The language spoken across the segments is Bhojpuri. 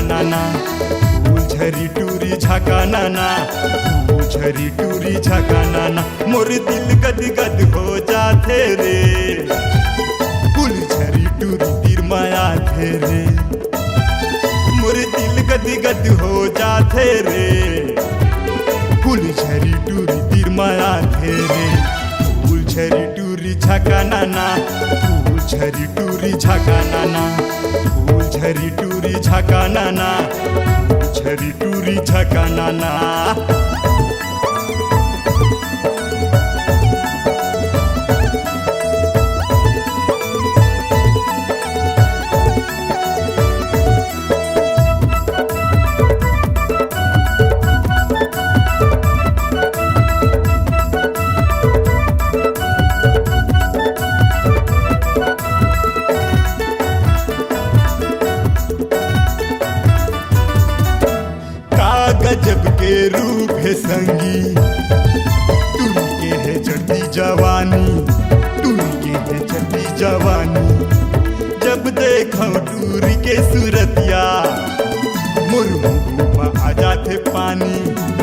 नाना, फूल झरी टूरी झका नाना, फूल झरी टूरी झका नाना। मोर दिल गद गद हो जाते रे, फूल झरी टूरी तीर माया थे रे। मोर दिल गद गद हो जाते रे, फूल झरी टूरी तीर माया थे रे। फूल झरी टूरी झका नाना, फूल झरी टूरी झका नाना, फूल झरी टूरी झका नाना, फूल झरी टूरी झका नाना। गजब के रूप है संगी, टूरी के है चढ़ती जवानी, टूरी के है चढ़ती जवानी। जब देखो टूरी के सूरतिया, मोर मुँह में आ जाते पानी,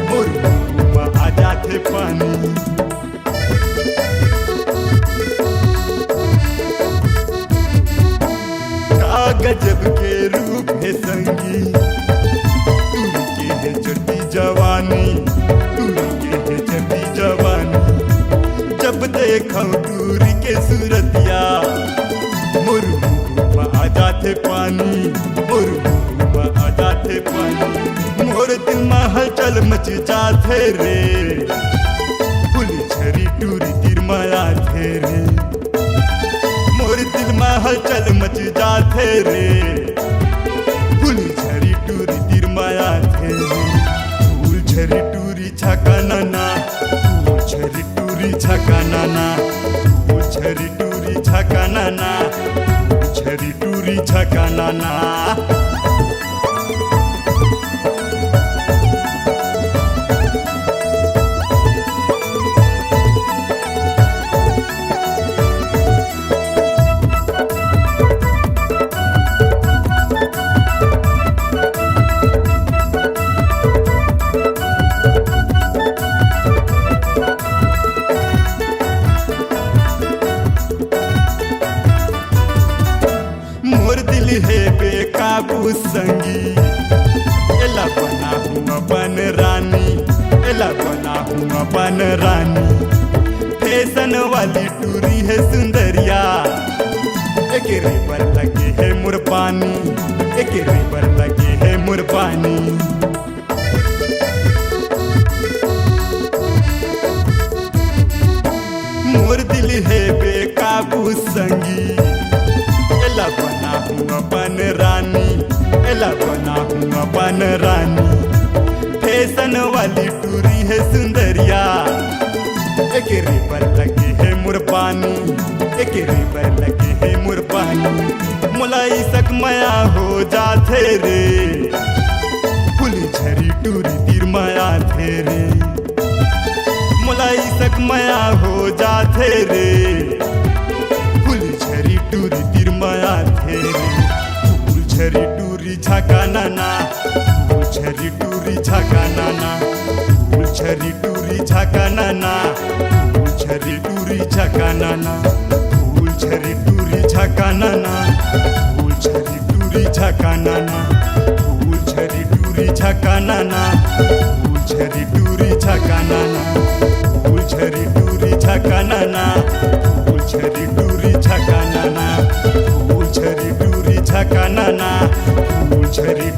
मोर मुँह में आ जाते पानी। का गजब के रूप है संगी, चढ़ती जवानी, टूरी के है चढ़ती जवानी। जब देखो टूरी के सूरतिया, मोर मुँह में आ जाते पानी, मोर मुँह में आ जाते पानी। मोर दिल में हलचल मच जाते रे, फूल झरी टूरी तीर माया थे रे। मोर दिल में हलचल मच जाते रे, फूल झरी टूरी तीर माया थे रे। फूल झरी टूरी झका नाना, फूल झरी टूरी झका नाना, फूल झरी टूरी झका नाना, फूल झरी टूरी झका नाना। मोर दिल है बेकाबू संगी, एला बना हूँ अपन रानी, एला बना हूँ अपन रानी। फैशन वाली टूरी है सुंदरिया, एक रेबर लगे है मोर पानी, एक रेबर लगे है मोर पानी। मोर दिल है बेकाबू संगी, एला बना हूँ अपन रानी, एला बना हूँ अपन रानी। फैशन वाली टूरी है सुंदरिया, एक रेबर लगे है मोर पानी, एक रेबर लगे है मोर पानी। मलाई सक माया हो जाते रे, फूल झरी टूरी तीर माया थे रे। मलाई सक माया हो जाते रे, फूल झरी टूरी तीर माया थे रे। फूल झरी टूरी झका नाना, फूल झरी टूरी झका नाना, फूल झरी टूरी झका नाना, फूल झरी टूरी झका नाना, फूल झरी टूरी झका नाना, फूल झरी टूरी झका नाना, फूल झरी टूरी झका नाना, फूल झरी टूरी झका नाना, फूल झरी टूरी झका नाना, फूल झरी टूरी झका नाना, फूल झरी टूरी झका नाना, फूल झरी